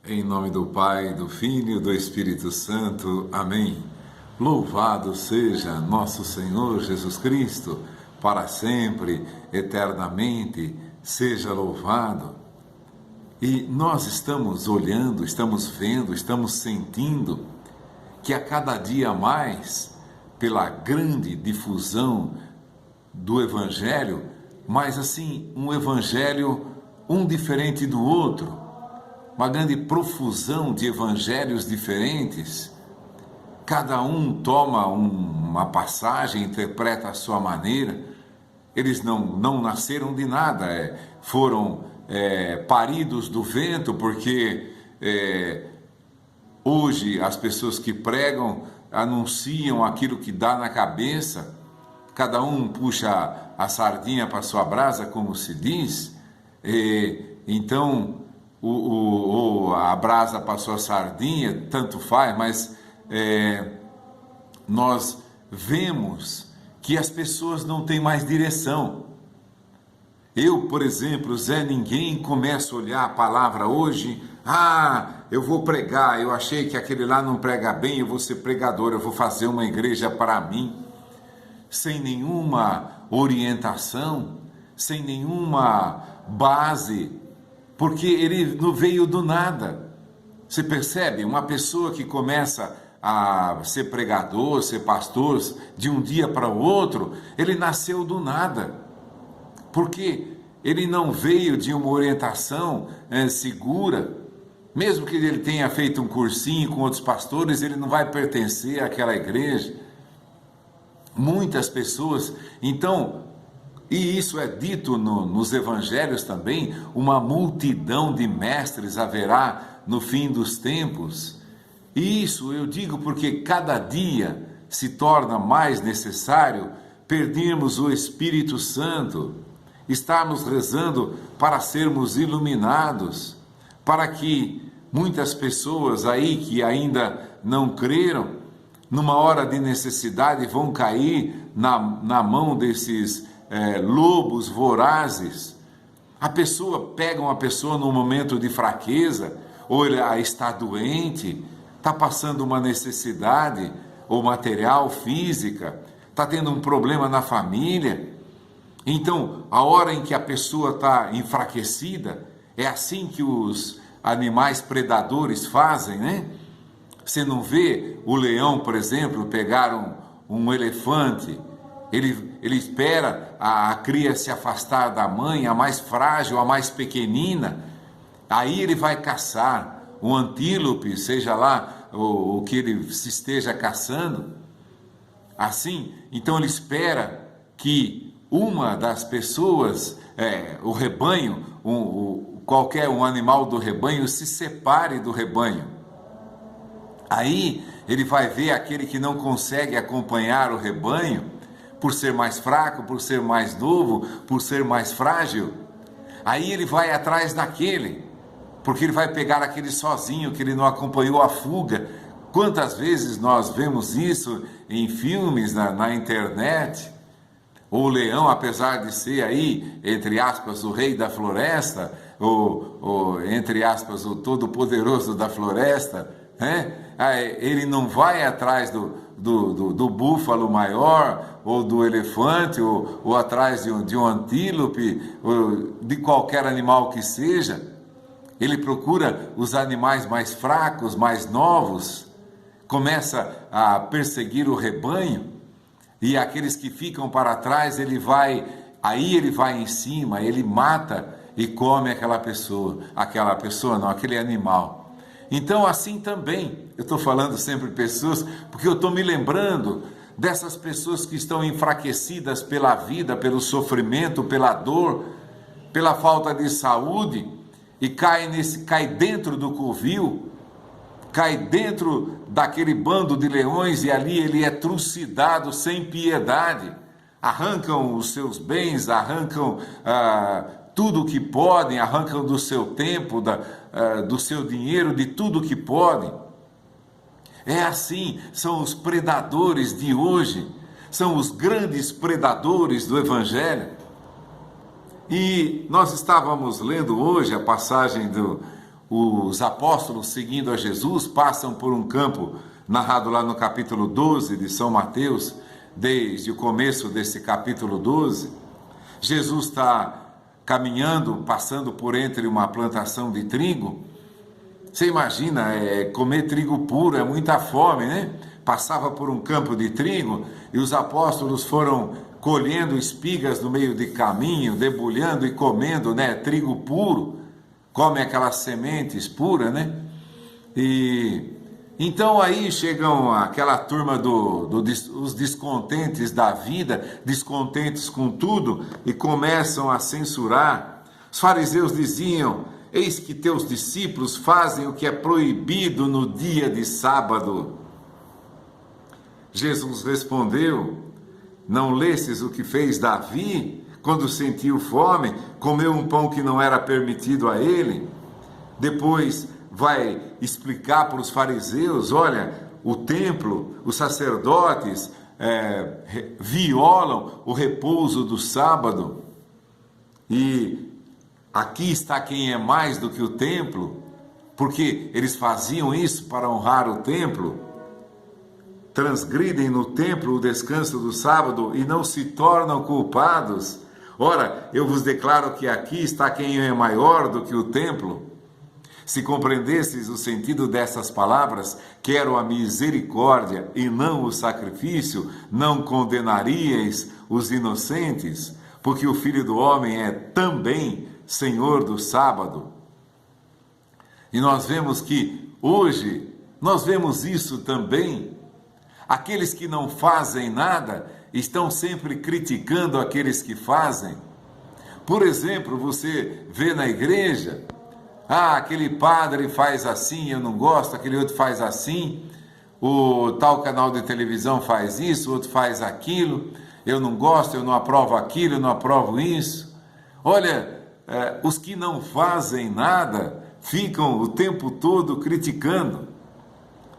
Em nome do Pai, do Filho e do Espírito Santo. Amém. Louvado seja nosso Senhor Jesus Cristo, para sempre, eternamente, seja louvado. E nós estamos olhando, estamos vendo, estamos sentindo que a cada dia mais, pela grande difusão do Evangelho, mas assim, um Evangelho um diferente do outro, uma grande profusão de evangelhos diferentes, cada um toma uma passagem, interpreta a sua maneira. Eles não nasceram de nada, foram paridos do vento, porque hoje as pessoas que pregam anunciam aquilo que dá na cabeça, cada um puxa a sardinha para sua brasa, como se diz, então a brasa passou a sardinha, tanto faz, mas nós vemos que as pessoas não têm mais direção. Eu, por exemplo, Zé Ninguém, começo a olhar a palavra hoje, eu vou pregar, eu achei que aquele lá não prega bem, eu vou ser pregador, eu vou fazer uma igreja para mim, sem nenhuma orientação, sem nenhuma base, porque ele não veio do nada. Você percebe? Uma pessoa que começa a ser pregador, ser pastor, de um dia para o outro, ele nasceu do nada, porque ele não veio de uma orientação segura. Mesmo que ele tenha feito um cursinho com outros pastores, ele não vai pertencer àquela igreja. Muitas pessoas, então, e isso é dito nos evangelhos também, uma multidão de mestres haverá no fim dos tempos. E isso eu digo porque cada dia se torna mais necessário perdermos o Espírito Santo, estarmos rezando para sermos iluminados, para que muitas pessoas aí que ainda não creram, numa hora de necessidade vão cair na mão desses lobos vorazes. A pessoa pega uma pessoa num momento de fraqueza, ou ela está doente, está passando uma necessidade, ou material, física, está tendo um problema na família. Então, a hora em que a pessoa está enfraquecida, é assim que os animais predadores fazem, né? Você não vê o leão, por exemplo, pegar um elefante. Ele espera a cria se afastar da mãe, a mais frágil, a mais pequenina. Aí ele vai caçar um antílope, seja lá o que ele se esteja caçando. Assim, então ele espera que uma das pessoas, o rebanho, qualquer um animal do rebanho, se separe do rebanho. Aí ele vai ver aquele que não consegue acompanhar o rebanho, por ser mais fraco, por ser mais novo, por ser mais frágil. Aí ele vai atrás daquele, porque ele vai pegar aquele sozinho, que ele não acompanhou a fuga. Quantas vezes nós vemos isso em filmes, na internet? O leão, apesar de ser aí, entre aspas, o rei da floresta, ou entre aspas, o todo-poderoso da floresta, né? Ele não vai atrás do búfalo maior, ou do elefante, ou atrás de um antílope, ou de qualquer animal que seja. Ele procura os animais mais fracos, mais novos, começa a perseguir o rebanho, e aqueles que ficam para trás, ele vai em cima, ele mata e come aquele animal. Então, assim também, eu estou falando sempre pessoas, porque eu estou me lembrando dessas pessoas que estão enfraquecidas pela vida, pelo sofrimento, pela dor, pela falta de saúde, e cai dentro do covil, cai dentro daquele bando de leões, e ali ele é trucidado sem piedade. Arrancam os seus bens, arrancam tudo o que podem, arrancam do seu tempo, do seu dinheiro, de tudo que podem. É assim, são os predadores de hoje, são os grandes predadores do Evangelho. E nós estávamos lendo hoje a passagem os apóstolos seguindo a Jesus passam por um campo narrado lá no capítulo 12 de São Mateus, desde o começo desse capítulo 12. Jesus está caminhando, passando por entre uma plantação de trigo. Você imagina, comer trigo puro é muita fome, né? Passava por um campo de trigo e os apóstolos foram colhendo espigas no meio de caminho, debulhando e comendo, né? Trigo puro, come aquelas sementes puras, né? E então aí chegam aquela turma os descontentes da vida, descontentes com tudo, e começam a censurar. Os fariseus diziam: eis que teus discípulos fazem o que é proibido no dia de sábado. Jesus respondeu: não lestes o que fez Davi, quando sentiu fome, comeu um pão que não era permitido a ele? Depois vai explicar para os fariseus: olha, o templo, os sacerdotes violam o repouso do sábado, e aqui está quem é mais do que o templo, porque eles faziam isso para honrar o templo, transgridem no templo o descanso do sábado e não se tornam culpados. Ora, eu vos declaro que aqui está quem é maior do que o templo. Se compreendesses o sentido dessas palavras, quero a misericórdia e não o sacrifício, não condenaríeis os inocentes, porque o Filho do Homem é também Senhor do sábado. E nós vemos que hoje, nós vemos isso também. Aqueles que não fazem nada estão sempre criticando aqueles que fazem. Por exemplo, você vê na igreja: aquele padre faz assim, eu não gosto, aquele outro faz assim, o tal canal de televisão faz isso, o outro faz aquilo, eu não gosto, eu não aprovo aquilo, eu não aprovo isso. Olha, os que não fazem nada ficam o tempo todo criticando.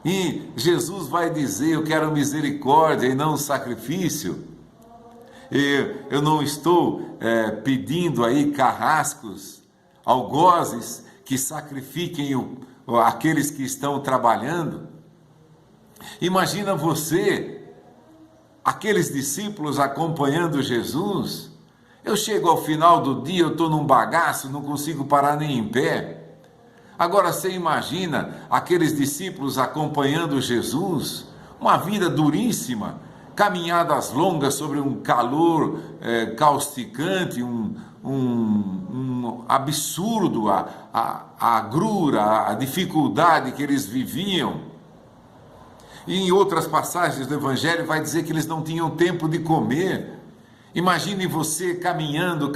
E Jesus vai dizer: eu quero misericórdia e não sacrifício. Eu não estou pedindo aí carrascos, algozes que sacrifiquem aqueles que estão trabalhando. Imagina você, aqueles discípulos acompanhando Jesus. Eu chego ao final do dia, eu estou num bagaço, não consigo parar nem em pé. Agora você imagina aqueles discípulos acompanhando Jesus, uma vida duríssima, caminhadas longas sobre um calor causticante, um absurdo, a agrura, a dificuldade que eles viviam. E em outras passagens do Evangelho vai dizer que eles não tinham tempo de comer. Imagine você caminhando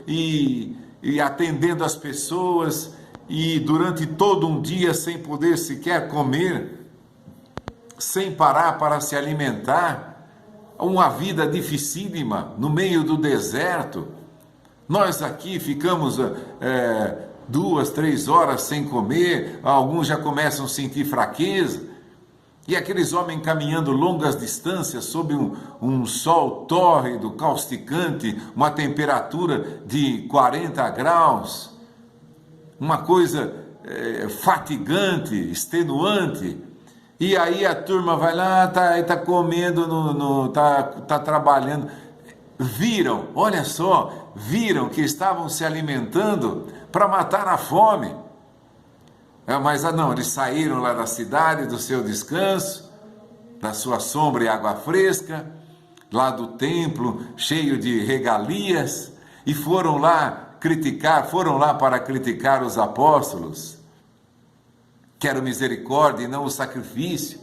e atendendo as pessoas, e durante todo um dia sem poder sequer comer, sem parar para se alimentar, uma vida dificílima no meio do deserto. Nós aqui ficamos 2, 3 horas sem comer, alguns já começam a sentir fraqueza, e aqueles homens caminhando longas distâncias sob um sol tórrido, causticante, uma temperatura de 40 graus, uma coisa fatigante, extenuante. E aí a turma vai lá, tá comendo, tá trabalhando. Olha só, viram que estavam se alimentando para matar a fome. Mas não, eles saíram lá da cidade, do seu descanso, da sua sombra e água fresca, lá do templo, cheio de regalias, e foram lá para criticar os apóstolos. Quero misericórdia e não o sacrifício.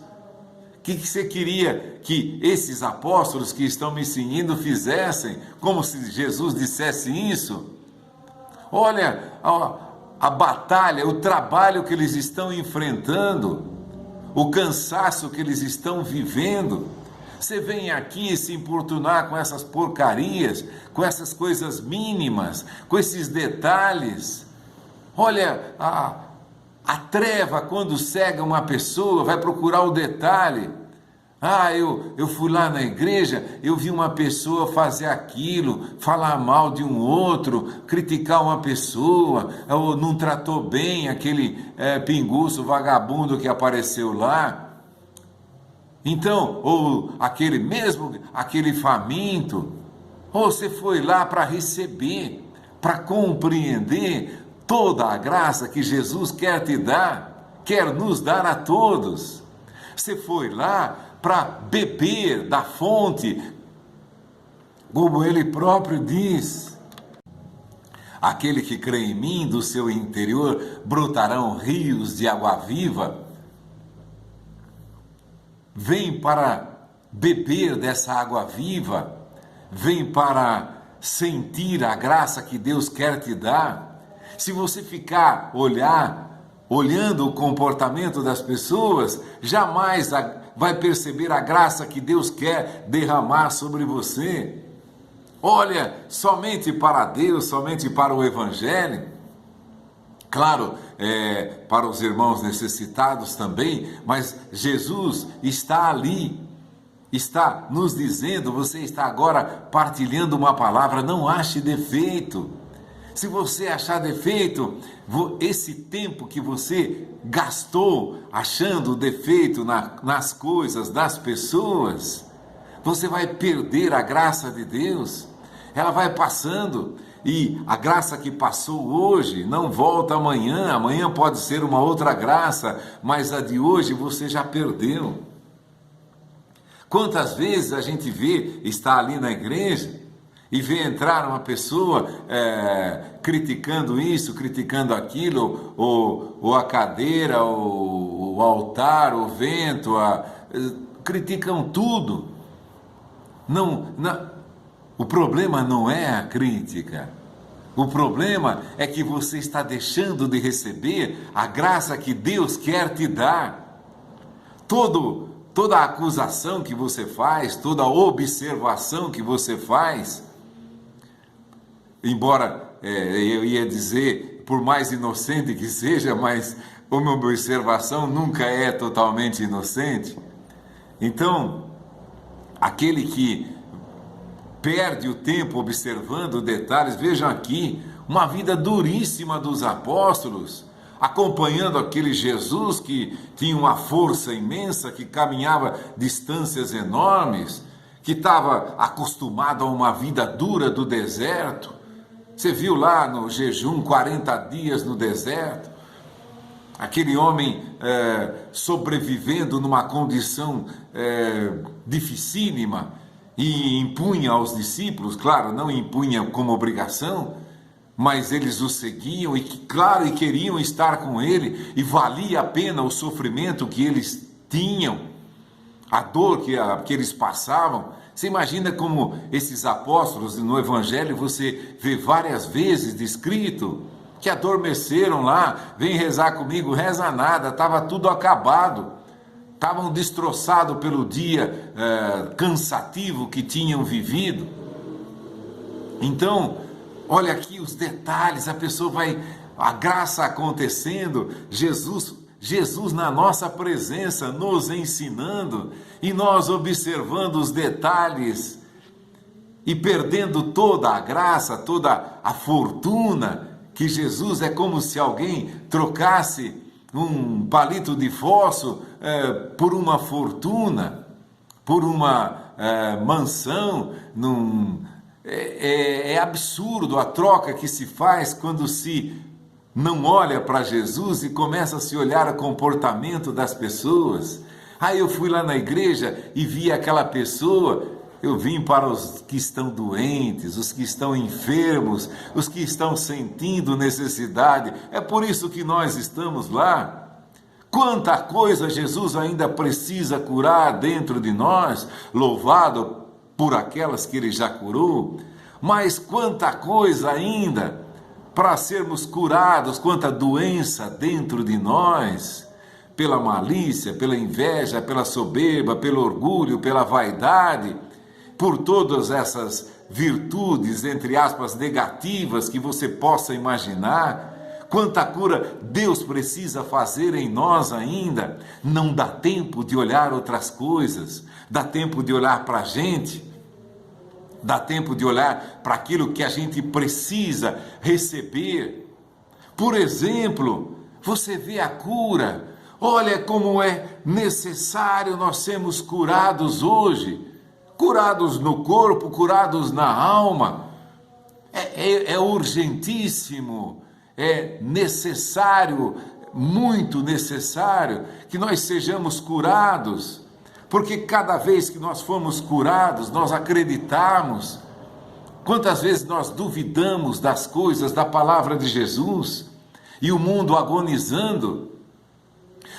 O que você queria que esses apóstolos que estão me seguindo fizessem? Como se Jesus dissesse isso? Olha a batalha, o trabalho que eles estão enfrentando, o cansaço que eles estão vivendo. Você vem aqui se importunar com essas porcarias, com essas coisas mínimas, com esses detalhes. Olha, a treva, quando cega uma pessoa, vai procurar o detalhe. Eu fui lá na igreja, eu vi uma pessoa fazer aquilo, falar mal de um outro, criticar uma pessoa, ou não tratou bem aquele pinguço vagabundo que apareceu lá. Então, ou aquele faminto, ou você foi lá para receber, para compreender toda a graça que Jesus quer te dar, quer nos dar a todos. Você foi lá para beber da fonte, como ele próprio diz: aquele que crê em mim, do seu interior brotarão rios de água viva. Vem para beber dessa água viva, vem para sentir a graça que Deus quer te dar. Se você ficar olhando o comportamento das pessoas, jamais vai perceber a graça que Deus quer derramar sobre você. Olha somente para Deus, somente para o Evangelho. Claro, para os irmãos necessitados também, mas Jesus está ali, está nos dizendo, você está agora partilhando uma palavra: não ache defeito. Se você achar defeito, esse tempo que você gastou achando defeito nas coisas, das pessoas, você vai perder a graça de Deus. Ela vai passando, e a graça que passou hoje não volta amanhã. Amanhã pode ser uma outra graça, mas a de hoje você já perdeu. Quantas vezes a gente está ali na igreja e vê entrar uma pessoa criticando isso, criticando aquilo, ou a cadeira, ou o altar, o vento, criticam tudo. O problema não é a crítica. O problema é que você está deixando de receber a graça que Deus quer te dar. Toda a acusação que você faz, toda a observação que você faz, embora eu ia dizer, por mais inocente que seja, mas uma observação nunca é totalmente inocente. Então, aquele que perde o tempo observando detalhes, vejam aqui, uma vida duríssima dos apóstolos, acompanhando aquele Jesus que tinha uma força imensa, que caminhava distâncias enormes, que estava acostumado a uma vida dura do deserto. Você viu lá no jejum, 40 dias no deserto, aquele homem sobrevivendo numa condição dificílima, e impunha aos discípulos, claro, não impunha como obrigação, mas eles o seguiam e queriam estar com ele, e valia a pena o sofrimento que eles tinham, a dor que eles passavam. Você imagina como esses apóstolos, no Evangelho você vê várias vezes descrito que adormeceram lá: vem rezar comigo, reza nada, estava tudo acabado. Estavam destroçados pelo dia cansativo que tinham vivido. Então, olha aqui os detalhes, a graça acontecendo, Jesus na nossa presença, nos ensinando, e nós observando os detalhes, e perdendo toda a graça, toda a fortuna, que Jesus é como se alguém trocasse um palito de fósforo por uma fortuna, por uma mansão. É absurdo a troca que se faz quando se não olha para Jesus e começa a se olhar o comportamento das pessoas. Eu fui lá na igreja e vi aquela pessoa. Eu vim para os que estão doentes, os que estão enfermos, os que estão sentindo necessidade. É por isso que nós estamos lá. Quanta coisa Jesus ainda precisa curar dentro de nós, louvado por aquelas que Ele já curou. Mas quanta coisa ainda para sermos curados, quanta doença dentro de nós, pela malícia, pela inveja, pela soberba, pelo orgulho, pela vaidade, por todas essas virtudes, entre aspas, negativas que você possa imaginar. quanta cura Deus precisa fazer em nós ainda. Não dá tempo de olhar outras coisas, dá tempo de olhar para a gente, dá tempo de olhar para aquilo que a gente precisa receber. Por exemplo, você vê a cura. Olha como é necessário nós sermos curados hoje. Curados no corpo, curados na alma. É urgentíssimo, é necessário, muito necessário que nós sejamos curados. Porque cada vez que nós formos curados, nós acreditamos. Quantas vezes nós duvidamos das coisas, da palavra de Jesus, e o mundo agonizando.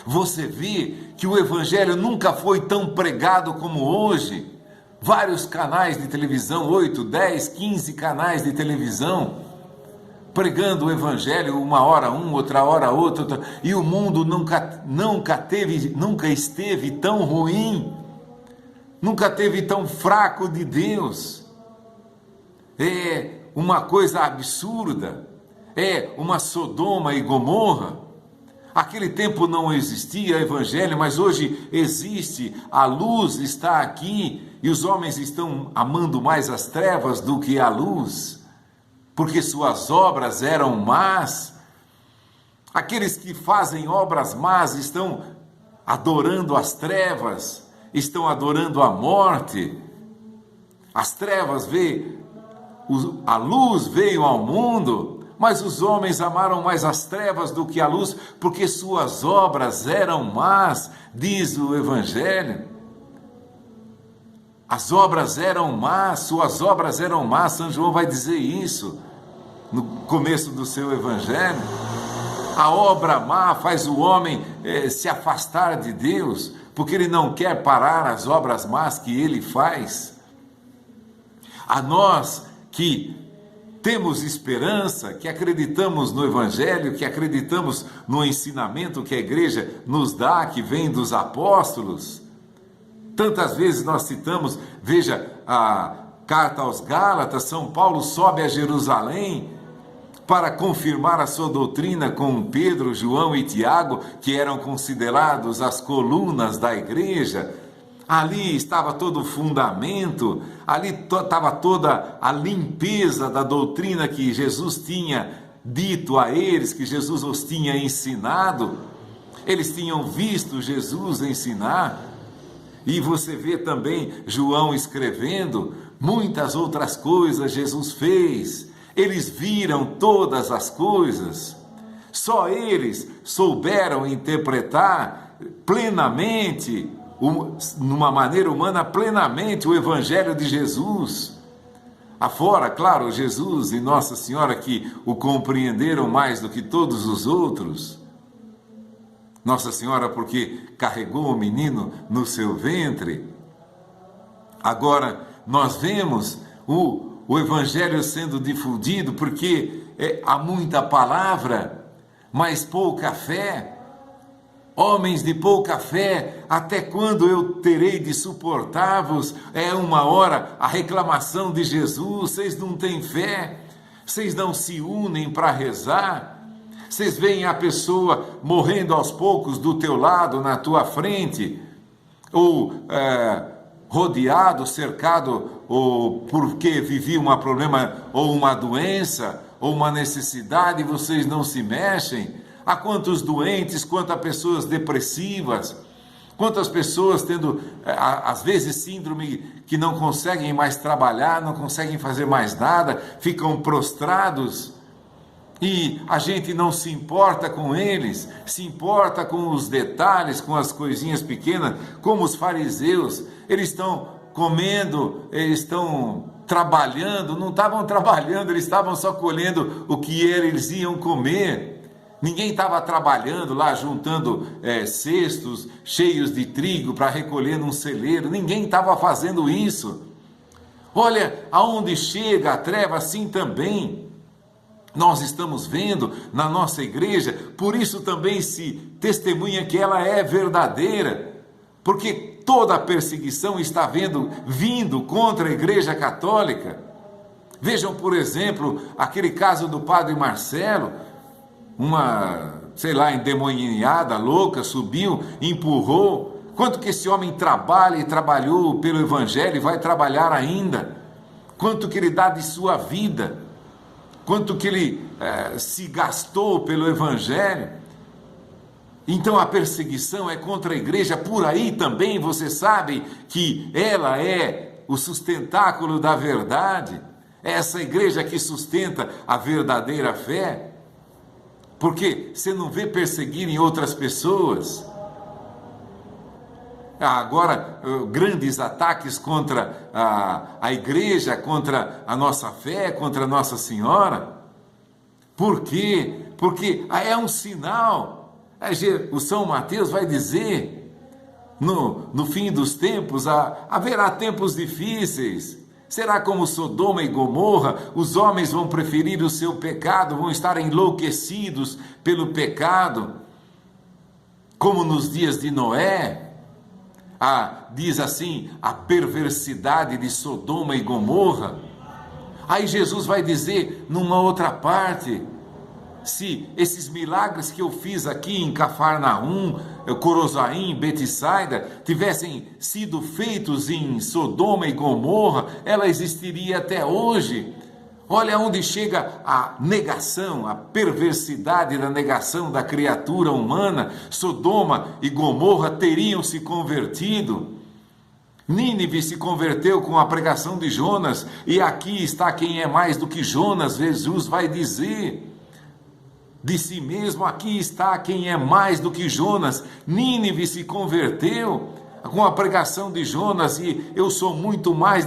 Você vê que o evangelho nunca foi tão pregado como hoje. Vários canais de televisão, 8, 10, 15 canais de televisão, pregando o evangelho, uma hora um, outra hora outra, e o mundo nunca esteve tão ruim, nunca esteve tão fraco de Deus. É uma coisa absurda, é uma Sodoma e Gomorra. Aquele tempo não existia evangelho, mas hoje existe, a luz está aqui, e os homens estão amando mais as trevas do que a luz, porque suas obras eram más. Aqueles que fazem obras más estão adorando as trevas, estão adorando a morte. As trevas a luz veio ao mundo, mas os homens amaram mais as trevas do que a luz, porque suas obras eram más, diz o evangelho. As obras eram más, suas obras eram más. São João vai dizer isso no começo do seu evangelho. A obra má faz o homem se afastar de Deus, porque ele não quer parar as obras más que ele faz. A nós que temos esperança, que acreditamos no evangelho, que acreditamos no ensinamento que a igreja nos dá, que vem dos apóstolos. Tantas vezes nós citamos, veja a carta aos Gálatas, São Paulo sobe a Jerusalém para confirmar a sua doutrina com Pedro, João e Tiago, que eram considerados as colunas da igreja. Ali estava todo o fundamento, ali estava toda a limpeza da doutrina que Jesus tinha dito a eles, que Jesus os tinha ensinado. Eles tinham visto Jesus ensinar. E você vê também João escrevendo, muitas outras coisas Jesus fez. Eles viram todas as coisas. Só eles souberam interpretar plenamente, numa maneira humana, plenamente o evangelho de Jesus. Afora, claro, Jesus e Nossa Senhora que o compreenderam mais do que todos os outros. Nossa Senhora porque carregou o menino no seu ventre. Agora, nós vemos o evangelho sendo difundido porque há muita palavra, mas pouca fé. Homens de pouca fé, até quando eu terei de suportar-vos? É uma hora a reclamação de Jesus. Vocês não têm fé, vocês não se unem para rezar. Vocês veem a pessoa morrendo aos poucos do teu lado, na tua frente, ou rodeado, cercado, ou porque vivia um problema, ou uma doença, ou uma necessidade, e vocês não se mexem. Há quantos doentes, quantas pessoas depressivas, quantas pessoas tendo, às vezes, síndrome que não conseguem mais trabalhar, não conseguem fazer mais nada, ficam prostrados. E a gente não se importa com eles, se importa com os detalhes, com as coisinhas pequenas, como os fariseus. Eles estão comendo, eles estão trabalhando, não estavam trabalhando, eles estavam só colhendo o que eles iam comer. Ninguém estava trabalhando lá, juntando cestos cheios de trigo para recolher num celeiro. Ninguém estava fazendo isso. Olha, aonde chega a treva, assim também nós estamos vendo na nossa igreja. Por isso também se testemunha que ela é verdadeira, porque toda a perseguição está vindo contra a Igreja Católica. Vejam, por exemplo, aquele caso do padre Marcelo. uma, sei lá, endemoniada, louca, subiu, empurrou. Quanto que esse homem trabalha e trabalhou pelo Evangelho e vai trabalhar ainda? Quanto que ele dá de sua vida? Quanto que ele se gastou pelo Evangelho? Então a perseguição é contra a igreja. Por aí também você sabe que ela é o sustentáculo da verdade. É essa igreja que sustenta a verdadeira fé. Porque você não vê perseguirem outras pessoas. Agora, grandes ataques contra a igreja, contra a nossa fé, contra Nossa Senhora. Por quê? Porque é um sinal. O São Mateus vai dizer, no fim dos tempos, haverá tempos difíceis. Será como Sodoma e Gomorra, os homens vão preferir o seu pecado, vão estar enlouquecidos pelo pecado, como nos dias de Noé. Diz assim, a perversidade de Sodoma e Gomorra. Aí Jesus vai dizer, numa outra parte, se esses milagres que eu fiz aqui em Cafarnaum, Corozaim, Betsaida, tivessem sido feitos em Sodoma e Gomorra, ela existiria até hoje. Olha onde chega a negação, a perversidade da negação da criatura humana. Sodoma e Gomorra teriam se convertido. Nínive se converteu com a pregação de Jonas, e aqui está quem é mais do que Jonas. Jesus vai dizer de si mesmo, aqui está quem é mais do que Jonas. Nínive se converteu com a pregação de Jonas, e eu sou muito mais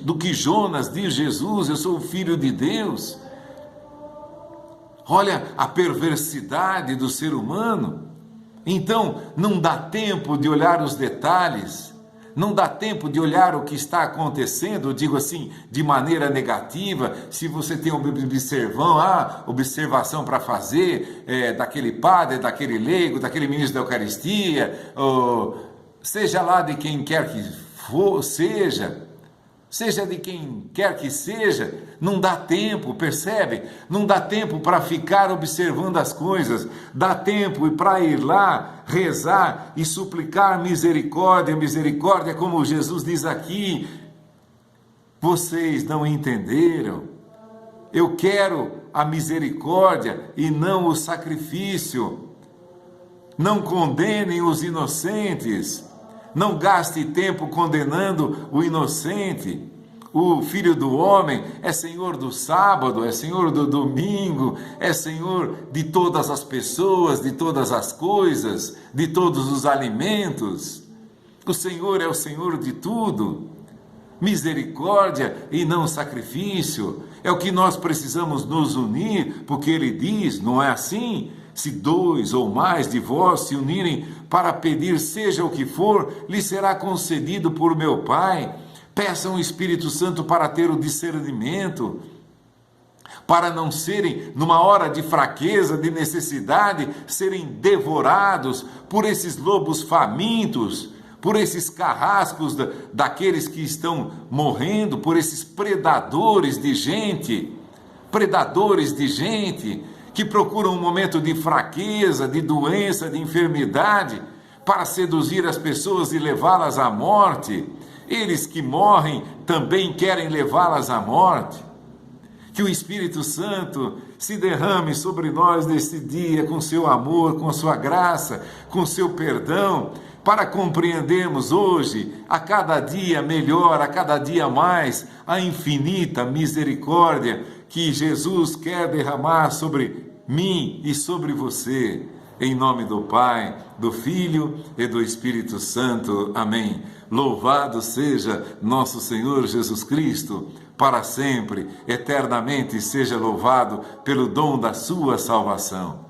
do que Jonas, diz Jesus, eu sou o Filho de Deus. Olha a perversidade do ser humano. Então, não dá tempo de olhar os detalhes, não dá tempo de olhar o que está acontecendo, digo assim, de maneira negativa. Se você tem observação para fazer, daquele padre, daquele leigo, daquele ministro da Eucaristia, seja lá de quem quer que for, seja de quem quer que seja, não dá tempo, percebe? Não dá tempo para ficar observando as coisas, dá tempo para ir lá, rezar e suplicar misericórdia, misericórdia, como Jesus diz aqui. Vocês não entenderam? Eu quero a misericórdia e não o sacrifício. Não condenem os inocentes. Não gaste tempo condenando o inocente. O Filho do Homem é Senhor do sábado, é Senhor do domingo, é Senhor de todas as pessoas, de todas as coisas, de todos os alimentos. O Senhor é o Senhor de tudo. Misericórdia e não sacrifício. É o que nós precisamos nos unir, porque Ele diz, não é assim? Se 2 ou mais de vós se unirem para pedir seja o que for, lhe será concedido por meu Pai. Peçam o Espírito Santo para ter o discernimento, para não serem, numa hora de fraqueza, de necessidade, serem devorados por esses lobos famintos, por esses carrascos daqueles que estão morrendo, por esses predadores de gente que procuram um momento de fraqueza, de doença, de enfermidade, para seduzir as pessoas e levá-las à morte. Eles que morrem também querem levá-las à morte. Que o Espírito Santo se derrame sobre nós neste dia com seu amor, com sua graça, com seu perdão, para compreendermos hoje, a cada dia melhor, a cada dia mais, a infinita misericórdia que Jesus quer derramar sobre mim e sobre você. Em nome do Pai, do Filho e do Espírito Santo. Amém. Louvado seja nosso Senhor Jesus Cristo, para sempre, eternamente seja louvado pelo dom da sua salvação.